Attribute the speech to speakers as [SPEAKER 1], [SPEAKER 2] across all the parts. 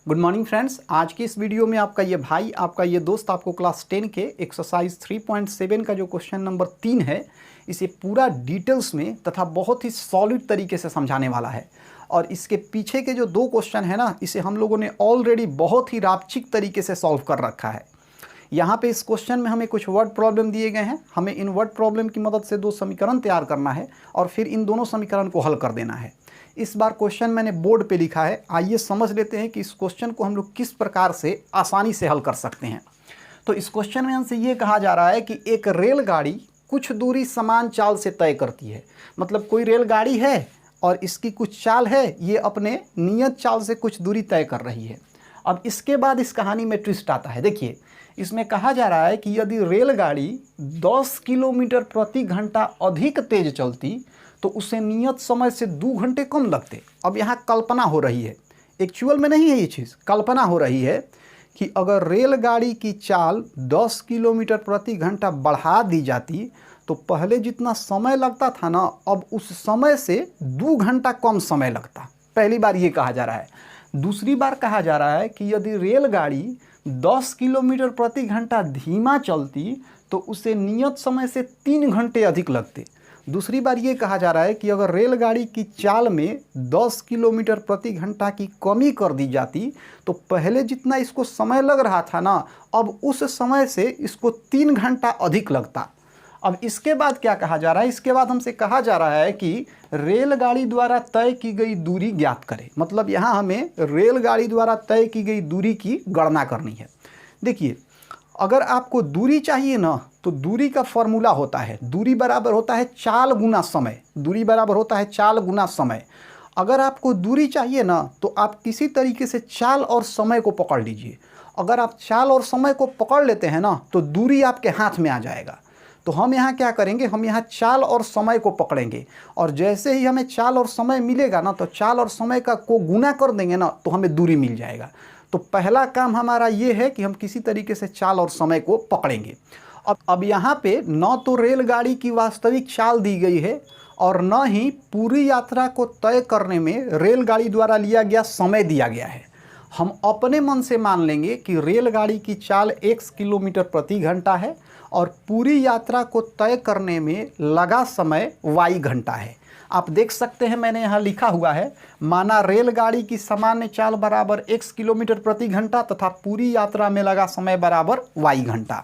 [SPEAKER 1] Good morning friends. आज की इस वीडियो में आपका ये भाई, आपका ये दोस्त आपको क्लास 10 के एक्सरसाइज 3.7 का जो क्वेश्चन नंबर 3 है, इसे पूरा डिटेल्स में तथा बहुत ही सॉलिड तरीके से समझाने वाला है। और इसके पीछे के जो दो क्वेश्चन है ना, इसे हम लोगों ने ऑलरेडी बहुत ही रापचिक तरीके से सॉल्व कर रखा है। यहाँ पे इस क्वेश्चन में हमें कुछ वर्ड प्रॉब्लम दिए गए हैं। हमें इन वर्ड प्रॉब्लम की मदद से दो समीकरण तैयार करना है और फिर इन दोनों समीकरण को हल कर देना है। इस बार क्वेश्चन मैंने बोर्ड पे लिखा है। आइए समझ लेते हैं कि इस क्वेश्चन को हम लोग किस प्रकार से आसानी से हल कर सकते हैं। तो इस क्वेश्चन में हमसे ये कहा जा रहा है कि एक रेलगाड़ी कुछ दूरी समान चाल से तय करती है। मतलब कोई रेलगाड़ी है और इसकी कुछ चाल है, ये अपने नियत चाल से कुछ दूरी तय कर रही है। अब इसके बाद इस कहानी में ट्विस्ट आता है। देखिए, इसमें कहा जा रहा है कि यदि रेलगाड़ी 10 किलोमीटर प्रति घंटा अधिक तेज चलती तो उसे नियत समय से 2 घंटे कम लगते। अब यहाँ कल्पना हो रही है, एक्चुअल में नहीं है ये चीज़, कल्पना हो रही है कि अगर रेलगाड़ी की चाल 10 किलोमीटर प्रति घंटा बढ़ा दी जाती तो पहले जितना समय लगता था ना, अब उस समय से 2 घंटा कम समय लगता। पहली बार ये कहा जा रहा है। दूसरी बार कहा जा रहा है कि यदि रेलगाड़ी 10 किलोमीटर प्रति घंटा धीमा चलती तो उसे नियत समय से 3 घंटे अधिक लगते। दूसरी बार ये कहा जा रहा है कि अगर रेलगाड़ी की चाल में 10 किलोमीटर प्रति घंटा की कमी कर दी जाती तो पहले जितना इसको समय लग रहा था ना, अब उस समय से इसको 3 घंटा अधिक लगता। अब इसके बाद क्या कहा जा रहा है? इसके बाद हमसे कहा जा रहा है कि रेलगाड़ी द्वारा तय की गई दूरी ज्ञात करें। मतलब यहाँ हमें रेलगाड़ी द्वारा तय की गई दूरी की गणना करनी है। देखिए, अगर आपको दूरी चाहिए ना, तो दूरी का फॉर्मूला होता है, दूरी बराबर होता है चाल गुना समय। दूरी बराबर होता है चाल गुना समय। अगर आपको दूरी चाहिए ना, तो आप किसी तरीके से चाल और समय को पकड़ लीजिए। अगर आप चाल और समय को पकड़ लेते हैं ना, तो दूरी आपके हाथ में आ जाएगा। तो हम यहाँ क्या करेंगे, हम यहाँ चाल और समय को पकड़ेंगे और जैसे ही हमें चाल और समय मिलेगा ना, तो चाल और समय का को गुना कर देंगे ना, तो हमें दूरी मिल जाएगा। तो पहला काम हमारा ये है कि हम किसी तरीके से चाल और समय को पकड़ेंगे। अब यहाँ पे न तो रेलगाड़ी की वास्तविक चाल दी गई है और न ही पूरी यात्रा को तय करने में रेलगाड़ी द्वारा लिया गया समय दिया गया है। हम अपने मन से मान लेंगे कि रेलगाड़ी की चाल x किलोमीटर प्रति घंटा है और पूरी यात्रा को तय करने में लगा समय y घंटा है। आप देख सकते हैं, मैंने यहाँ लिखा हुआ है, माना रेलगाड़ी की सामान्य चाल बराबर x किलोमीटर प्रति घंटा तथा पूरी यात्रा में लगा समय बराबर y घंटा।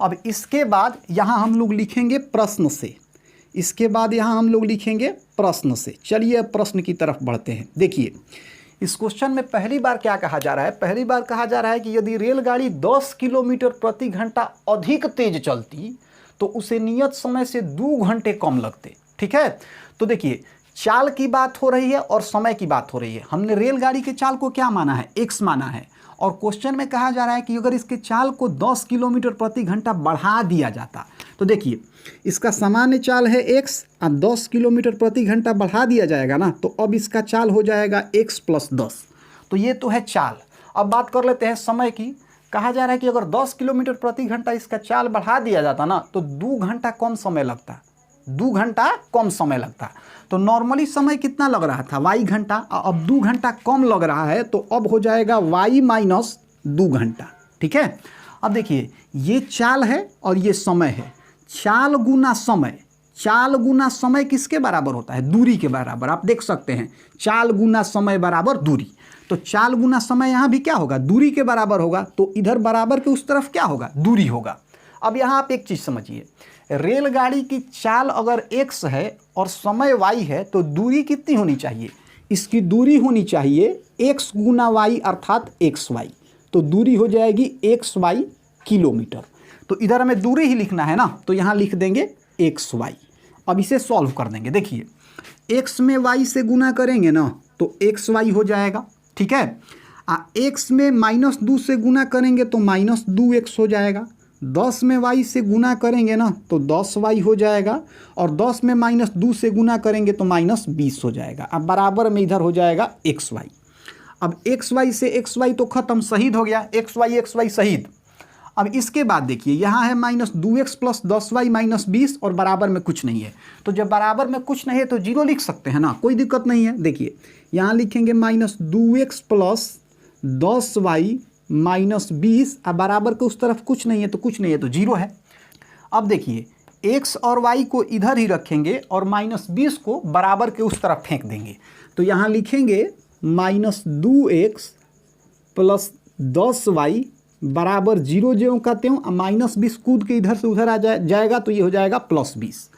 [SPEAKER 1] अब इसके बाद यहाँ हम लोग लिखेंगे प्रश्न से। इसके बाद यहाँ हम लोग लिखेंगे प्रश्न से। चलिए अब प्रश्न की तरफ बढ़ते हैं। देखिए, इस क्वेश्चन में पहली बार क्या कहा जा रहा है? पहली बार कहा जा रहा है कि यदि रेलगाड़ी 10 किलोमीटर प्रति घंटा अधिक तेज चलती तो उसे नियत समय से 2 घंटे कम लगते। ठीक है, तो देखिए, चाल की बात हो रही है और समय की बात हो रही है। हमने रेलगाड़ी के चाल को क्या माना है? x माना है। और क्वेश्चन में कहा जा रहा है कि अगर इसके चाल को 10 किलोमीटर प्रति घंटा बढ़ा दिया जाता, तो देखिए, इसका सामान्य चाल है x और 10 किलोमीटर प्रति घंटा बढ़ा दिया जाएगा ना, तो अब इसका चाल हो जाएगा x + 10। तो ये तो है चाल। अब बात कर लेते हैं समय की। कहा जा रहा है कि अगर 10 किलोमीटर प्रति घंटा इसका चाल बढ़ा दिया जाता ना, तो 2 घंटा कम समय लगता। 2 घंटा कम समय लगता। तो नॉर्मली समय कितना लग रहा था? y घंटा। अब 2 घंटा कम लग रहा है, तो अब हो जाएगा y - 2 घंटा। ठीक है, अब देखिए, ये चाल है और ये समय है। चाल गुना समय, चाल गुना समय किसके बराबर होता है? दूरी के बराबर। आप देख सकते हैं, चाल गुना समय बराबर दूरी। तो चाल गुना समय यहाँ भी क्या होगा? दूरी के बराबर होगा। तो इधर बराबर के उस तरफ क्या होगा? दूरी होगा। अब यहाँ आप एक चीज़ समझिए, रेलगाड़ी की चाल अगर x है और समय y है, तो दूरी कितनी होनी चाहिए? इसकी दूरी होनी चाहिए x गुना y अर्थात xy। तो दूरी हो जाएगी xy किलोमीटर। तो इधर हमें दूरी ही लिखना है ना, तो यहाँ लिख देंगे xy। अब इसे सॉल्व कर देंगे। देखिए, x में y से गुना करेंगे ना, तो xy हो जाएगा। ठीक है, x में -2 से गुना करेंगे तो -2x हो जाएगा। 10 में y से गुना करेंगे ना, तो 10y हो जाएगा। और 10 में -2 से गुना करेंगे तो -20 हो जाएगा। अब बराबर में इधर हो जाएगा xy। अब xy से xy तो खत्म, शहीद हो गया। xy शहीद। अब इसके बाद देखिए, यहाँ है -2x + 10y - 20 और बराबर में कुछ नहीं है। तो जब बराबर में कुछ नहीं है तो 0 लिख सकते हैं ना, कोई दिक्कत नहीं है। देखिए, यहाँ लिखेंगे -2x + 10y माइनस 20 अब बराबर के उस तरफ कुछ नहीं है तो कुछ नहीं है तो 0 है। अब देखिए x और y को इधर ही रखेंगे और -20 को बराबर के उस तरफ फेंक देंगे। तो यहाँ लिखेंगे -2x प्लस 10y बराबर 0 ज्यों का त्यों, -20 कूद के इधर से उधर आ जाएगा तो ये हो जाएगा +20।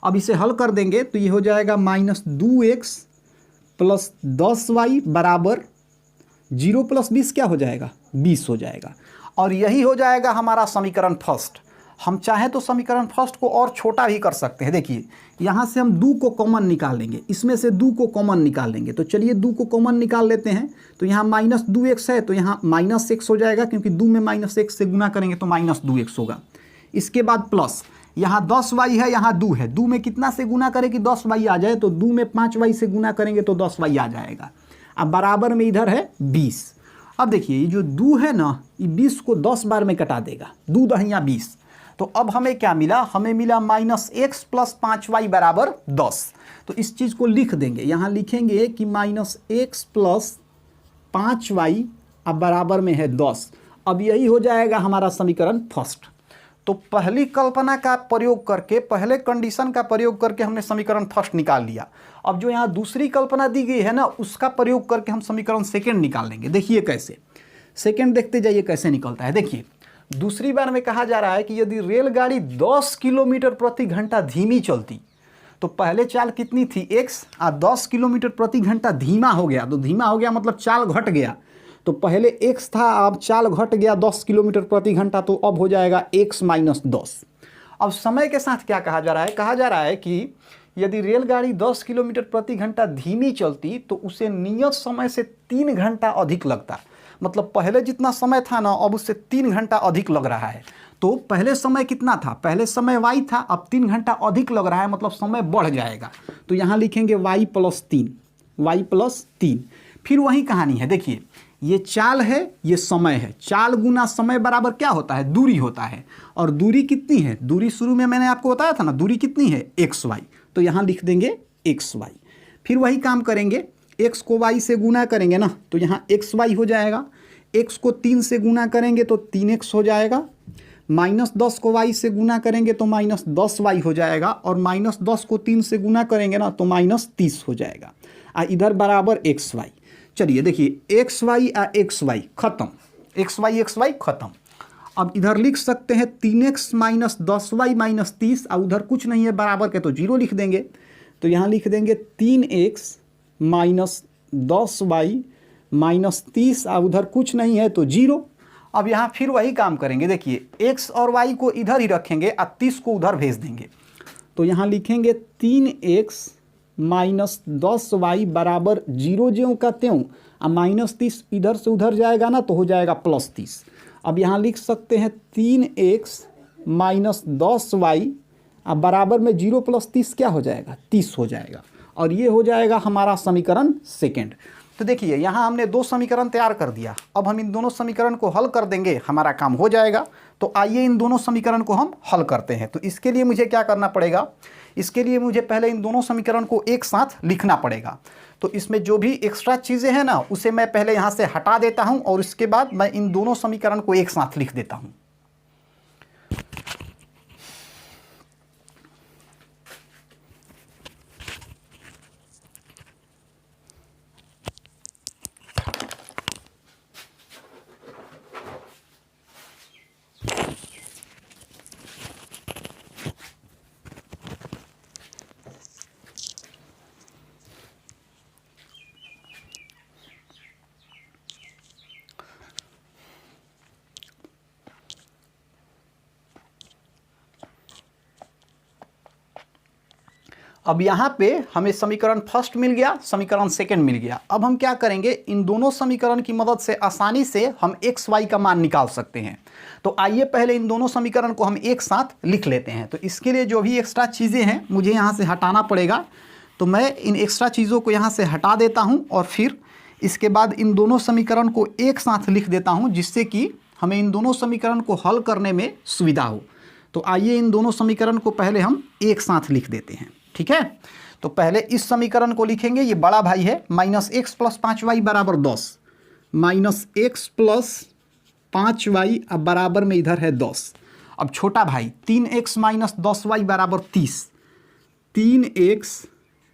[SPEAKER 1] अब इसे हल कर देंगे तो ये हो जाएगा -2x प्लस 10y बराबर 0 + 20 क्या हो जाएगा 20 हो जाएगा। और यही हो जाएगा हमारा समीकरण फर्स्ट। हम चाहें तो समीकरण फर्स्ट को और छोटा भी कर सकते हैं। देखिए यहाँ से हम 2 को कॉमन निकाल लेंगे, इसमें से 2 को कॉमन निकाल लेंगे। तो चलिए 2 को कॉमन निकाल लेते हैं। तो यहाँ -2x है तो यहाँ -x हो जाएगा, क्योंकि 2 में -x से गुना करेंगे तो -2x होगा। इसके बाद प्लस यहाँ 10y है, यहाँ 2 है। 2 में कितना से गुना करें कि 10y आ जाए, तो 2 में 5y से गुना करेंगे तो 10y आ जाएगा। अब बराबर में इधर है 20। अब देखिए ये जो 2 है ना, ये 20 को 10 बार में कटा देगा, 2 दहिया 20। तो अब हमें क्या मिला, हमें मिला -x प्लस 5y बराबर 10। तो इस चीज़ को लिख देंगे, यहाँ लिखेंगे कि -x प्लस 5y अब बराबर में है 10। अब यही हो जाएगा हमारा समीकरण फर्स्ट। तो पहली कल्पना का प्रयोग करके, पहले कंडीशन का प्रयोग करके हमने समीकरण फर्स्ट निकाल लिया। अब जो यहाँ दूसरी कल्पना दी गई है ना, उसका प्रयोग करके हम समीकरण सेकंड निकाल लेंगे। देखिए कैसे, सेकंड देखते जाइए कैसे निकलता है। देखिए दूसरी बार में कहा जा रहा है कि यदि रेलगाड़ी 10 किलोमीटर प्रति घंटा धीमी चलती, तो पहले चाल कितनी थी x, 10 किलोमीटर प्रति घंटा धीमा हो गया। तो धीमा हो गया मतलब चाल घट गया। तो पहले x था, अब चाल घट गया 10 किलोमीटर प्रति घंटा, तो अब हो जाएगा x - 10। अब समय के साथ क्या कहा जा रहा है, कहा जा रहा है कि यदि रेलगाड़ी 10 किलोमीटर प्रति घंटा धीमी चलती तो उसे नियत समय से 3 घंटा अधिक लगता। मतलब पहले जितना समय था ना, अब उससे 3 घंटा अधिक लग रहा है। तो पहले समय कितना था, पहले समय y था, अब 3 घंटा अधिक लग रहा है, मतलब समय बढ़ जाएगा। तो यहाँ लिखेंगे y + 3, y + 3। फिर वही कहानी है। देखिए ये चाल है, ये समय है। चाल गुना समय बराबर क्या होता है, दूरी होता है। और दूरी कितनी है, दूरी शुरू में मैंने आपको बताया था ना, दूरी कितनी है xy। तो यहाँ लिख देंगे xy। फिर वही काम करेंगे, x को y से गुना करेंगे ना, तो यहाँ xy हो जाएगा। x को 3 से गुना करेंगे तो 3x हो जाएगा। -10 को y से गुना करेंगे तो -10y हो जाएगा। और -10 को 3 से गुना करेंगे ना तो -30 हो जाएगा। इधर बराबर xy। चलिए देखिए xy xy खत्म, xy खत्म। अब इधर लिख सकते हैं 3x - 10y - 30, और उधर कुछ नहीं है बराबर के, तो 0 लिख देंगे। तो यहाँ लिख देंगे 3x - 10y - 30, और उधर कुछ नहीं है तो 0। अब यहाँ फिर वही काम करेंगे। देखिए x और y को इधर ही रखेंगे और 30 को उधर भेज देंगे। तो यहाँ लिखेंगे 3x - 10y बराबर 0 ज्यों का त्यों, और -30 इधर से उधर जाएगा ना तो हो जाएगा +30। अब यहाँ लिख सकते हैं 3x - 10y अब बराबर में 0 + 30 क्या हो जाएगा, 30 हो जाएगा। और ये हो जाएगा हमारा समीकरण सेकंड। तो देखिए यहाँ हमने 2 समीकरण तैयार कर दिया। अब हम इन दोनों समीकरण को हल कर देंगे, हमारा काम हो जाएगा। तो आइए इन दोनों समीकरण को हम हल करते हैं। तो इसके लिए मुझे क्या करना पड़ेगा, इसके लिए मुझे पहले इन दोनों समीकरण को एक साथ लिखना पड़ेगा। तो इसमें जो भी एक्स्ट्रा चीज़ें हैं ना, उसे मैं पहले यहाँ से हटा देता हूँ, और इसके बाद मैं इन दोनों समीकरण को एक साथ लिख देता हूँ। अब यहाँ पे हमें समीकरण फर्स्ट मिल गया, समीकरण सेकंड मिल गया। अब हम क्या करेंगे, इन दोनों समीकरण की मदद से आसानी से हम x y का मान निकाल सकते हैं। तो आइए पहले इन दोनों समीकरण को हम एक साथ लिख लेते हैं। तो इसके लिए जो भी एक्स्ट्रा चीज़ें हैं मुझे यहाँ से हटाना पड़ेगा। तो मैं इन एक्स्ट्रा चीज़ों को यहाँ से हटा देता हूँ, और फिर इसके बाद इन दोनों समीकरण को एक साथ लिख देता हूँ, जिससे कि हमें इन दोनों समीकरण को हल करने में सुविधा हो। तो आइए इन दोनों समीकरण को पहले हम एक साथ लिख देते हैं। ठीक है, तो पहले इस समीकरण को लिखेंगे, ये बड़ा भाई है, -x + 5y बराबर 10। माइनस एक्स प्लस 5y अब बराबर में इधर है 10। अब छोटा भाई 3x माइनस 10y बराबर 30, 3x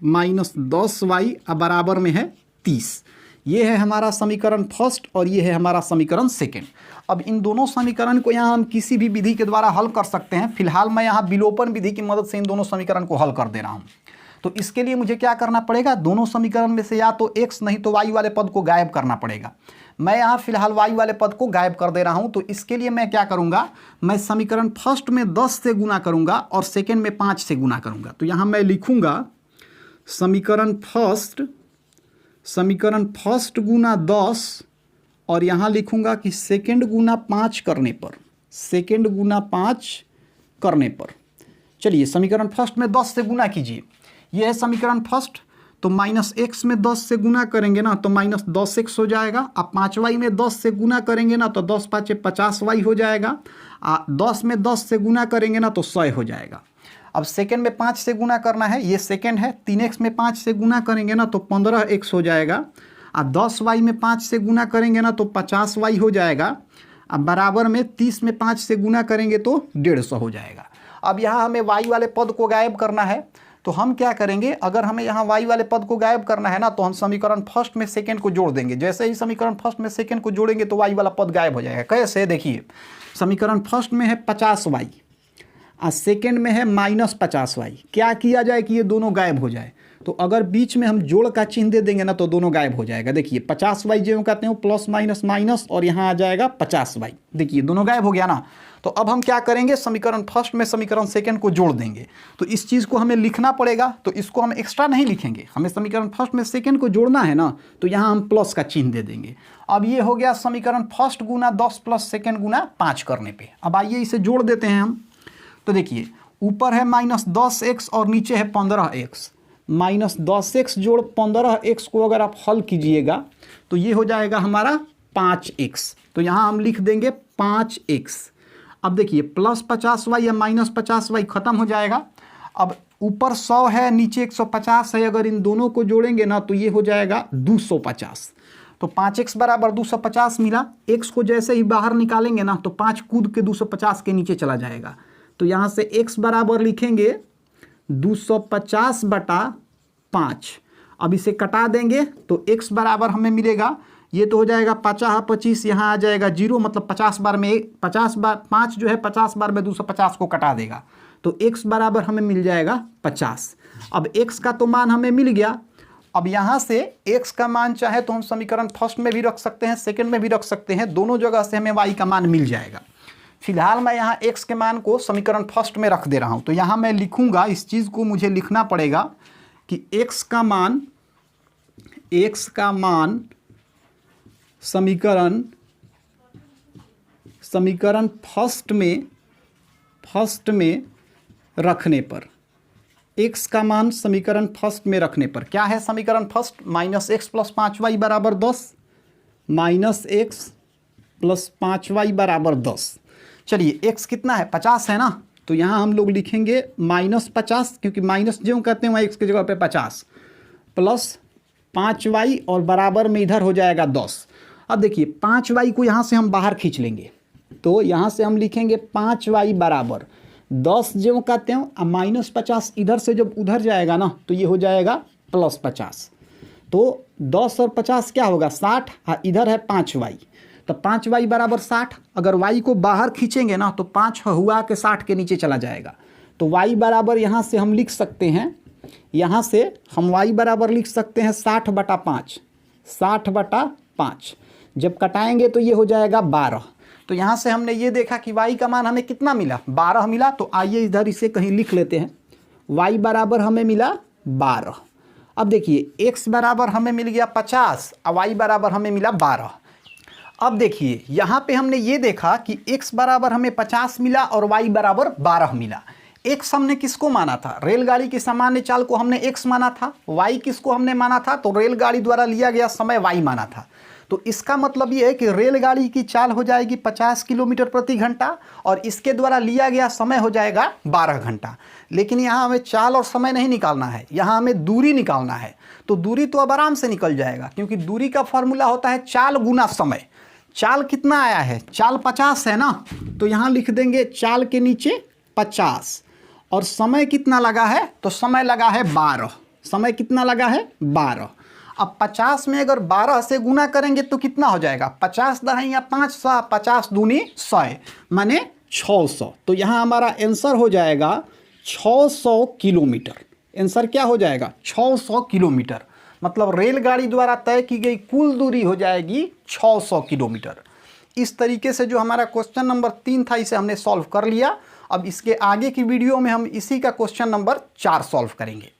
[SPEAKER 1] माइनस 10y अब बराबर में है 30। ये है हमारा समीकरण फर्स्ट और ये है हमारा समीकरण सेकेंड। अब इन दोनों समीकरण को यहाँ हम किसी भी विधि के द्वारा हल कर सकते हैं। फिलहाल मैं यहाँ विलोपन विधि की मदद से इन दोनों समीकरण को हल कर दे रहा हूँ। तो इसके लिए मुझे क्या करना पड़ेगा, दोनों समीकरण में से या तो x नहीं तो y वाले पद को गायब करना पड़ेगा। मैं यहाँ फिलहाल y वाले पद को गायब कर दे रहा हूँ। तो इसके लिए मैं क्या करूँगा, मैं समीकरण फर्स्ट में 10 से गुना करूँगा और सेकेंड में 5 से गुना करूँगा। तो यहाँ मैं लिखूँगा समीकरण फर्स्ट गुना 10 और यहाँ लिखूँगा कि सेकेंड गुना 5 करने पर, चलिए समीकरण फर्स्ट में 10 से गुना कीजिए। यह है समीकरण फर्स्ट। तो माइनस एक्स में 10 से गुना करेंगे ना तो माइनस 10x हो जाएगा। अब 5y में 10 से गुना करेंगे ना तो 10 5 50y हो जाएगा। 10 में 10 से गुना करेंगे ना तो 100 हो जाएगा। अब सेकेंड में 5 से गुना करना है, ये सेकेंड है। 3x में 5 से गुना करेंगे ना तो 15x हो जाएगा। अब 10y में 5 से गुना करेंगे ना तो 50y हो जाएगा। अब बराबर में 30 में 5 से गुना करेंगे तो 150 हो जाएगा। अब यहाँ हमें y वाले पद को गायब करना है। तो हम क्या करेंगे, अगर हमें यहाँ y वाले पद को गायब करना है ना तो हम समीकरण फर्स्ट में सेकेंड को जोड़ देंगे। जैसे ही समीकरण फर्स्ट में सेकेंड को जोड़ेंगे तो y वाला पद गायब हो जाएगा। कैसे, देखिए समीकरण फर्स्ट में है 50y और सेकेंड में है माइनस 50y। क्या किया जाए कि ये दोनों गायब हो जाए, तो अगर बीच में हम जोड़ का चिन्ह दे देंगे ना तो दोनों गायब हो जाएगा। देखिए 50y जो कहते हैं प्लस माइनस माइनस और यहाँ आ जाएगा 50y। देखिए दोनों गायब हो गया ना। तो अब हम क्या करेंगे, समीकरण फर्स्ट में समीकरण सेकंड को जोड़ देंगे। तो इस चीज़ को हमें लिखना पड़ेगा। तो इसको हम एक्स्ट्रा नहीं लिखेंगे, हमें समीकरण फर्स्ट में सेकंड को जोड़ना है ना, तो यहाँ हम प्लस का चिन्ह दे देंगे। अब ये हो गया समीकरण फर्स्ट गुना 10 प्लस सेकेंड गुना 5 करने पर। अब आइए इसे जोड़ देते हैं हम। तो देखिए ऊपर है माइनस 10x और नीचे है 15x। माइनस 10x जोड़ 15x को अगर आप हल कीजिएगा तो ये हो जाएगा हमारा 5x। तो यहाँ हम लिख देंगे 5x। अब देखिए प्लस 50y या माइनस 50y खत्म हो जाएगा। अब ऊपर 100 है नीचे 150 है, अगर इन दोनों को जोड़ेंगे ना तो ये हो जाएगा 250। तो 5x बराबर 250 मिला। x को जैसे ही बाहर निकालेंगे ना तो 5 कूद के 250 के नीचे चला जाएगा। तो यहाँ से x बराबर लिखेंगे 250 बटा 5। अब इसे कटा देंगे तो x बराबर हमें मिलेगा, ये तो हो जाएगा 50 25, यहाँ आ जाएगा 0, मतलब 50 बार में 50 बार 5 जो है 50 बार में 250 को कटा देगा। तो x बराबर हमें मिल जाएगा 50। अब x का तो मान हमें मिल गया। अब यहाँ से x का मान चाहे तो हम समीकरण फर्स्ट में भी रख सकते हैं, सेकेंड में भी रख सकते हैं। दोनों जगह से हमें y का मान मिल जाएगा। फिलहाल मैं यहाँ x के मान को समीकरण फर्स्ट में रख दे रहा हूँ। तो यहाँ मैं लिखूँगा, इस चीज़ को मुझे लिखना पड़ेगा कि x का मान समीकरण फर्स्ट में रखने पर, x का मान समीकरण फर्स्ट में रखने पर क्या है समीकरण first, minus x plus 5y बराबर 10, माइनस एक्स प्लस 5y बराबर 10। चलिए x कितना है, 50 है ना। तो यहाँ हम लोग लिखेंगे माइनस 50, क्योंकि माइनस जो कहते हैं वहाँ x की जगह पे 50, प्लस 5y और बराबर में इधर हो जाएगा 10। अब देखिए 5y को यहाँ से हम बाहर खींच लेंगे। तो यहाँ से हम लिखेंगे 5y बराबर 10 जो कहते हैं, अब माइनस 50 इधर से जब उधर जाएगा ना तो ये हो जाएगा प्लस 50। तो 10 और 50 क्या होगा 60, इधर है 5y, तो 5y बराबर 60। अगर y को बाहर खींचेंगे ना तो 5 हुआ के 60 के नीचे चला जाएगा। तो y बराबर यहाँ से हम लिख सकते हैं, यहाँ से हम y बराबर लिख सकते हैं 60 बटा 5, 60 बटा 5। जब कटाएंगे तो ये हो जाएगा 12। तो यहाँ से हमने ये देखा कि y का मान हमें कितना मिला, 12 मिला। तो आइए इधर इसे कहीं लिख लेते हैं, y बराबर हमें मिला 12। अब देखिए x बराबर हमें मिल गया 50 और y बराबर हमें मिला 12। अब देखिए यहाँ पे हमने ये देखा कि x बराबर हमें 50 मिला और y बराबर 12 मिला। x हमने किसको माना था, रेलगाड़ी की सामान्य चाल को हमने x माना था। y किसको हमने माना था, तो रेलगाड़ी द्वारा लिया गया समय y माना था। तो इसका मतलब ये है कि रेलगाड़ी की चाल हो जाएगी 50 किलोमीटर प्रति घंटा और इसके द्वारा लिया गया समय हो जाएगा 12 घंटा। लेकिन यहाँ हमें चाल और समय नहीं निकालना है, यहाँ हमें दूरी निकालना है। तो दूरी तो अब आराम से निकल जाएगा, क्योंकि दूरी का फॉर्मूला होता है चाल गुना समय। चाल कितना आया है? चाल 50 है ना, तो यहाँ लिख देंगे चाल के नीचे 50 और समय कितना लगा है? तो समय लगा है 12। समय कितना लगा है? 12। अब 50 में अगर 12 से गुना करेंगे तो कितना हो जाएगा? 50 दहाइयाँ 500, 50 दूनी 100 माने 600। तो यहाँ हमारा आंसर हो जाएगा 600 किलोमीटर। आंसर क्या हो जाएगा? 600 किलोमीटर। मतलब रेलगाड़ी द्वारा तय की गई कुल दूरी हो जाएगी 600 किलोमीटर। इस तरीके से जो हमारा क्वेश्चन नंबर 3 था, इसे हमने सॉल्व कर लिया। अब इसके आगे की वीडियो में हम इसी का क्वेश्चन नंबर 4 सॉल्व करेंगे।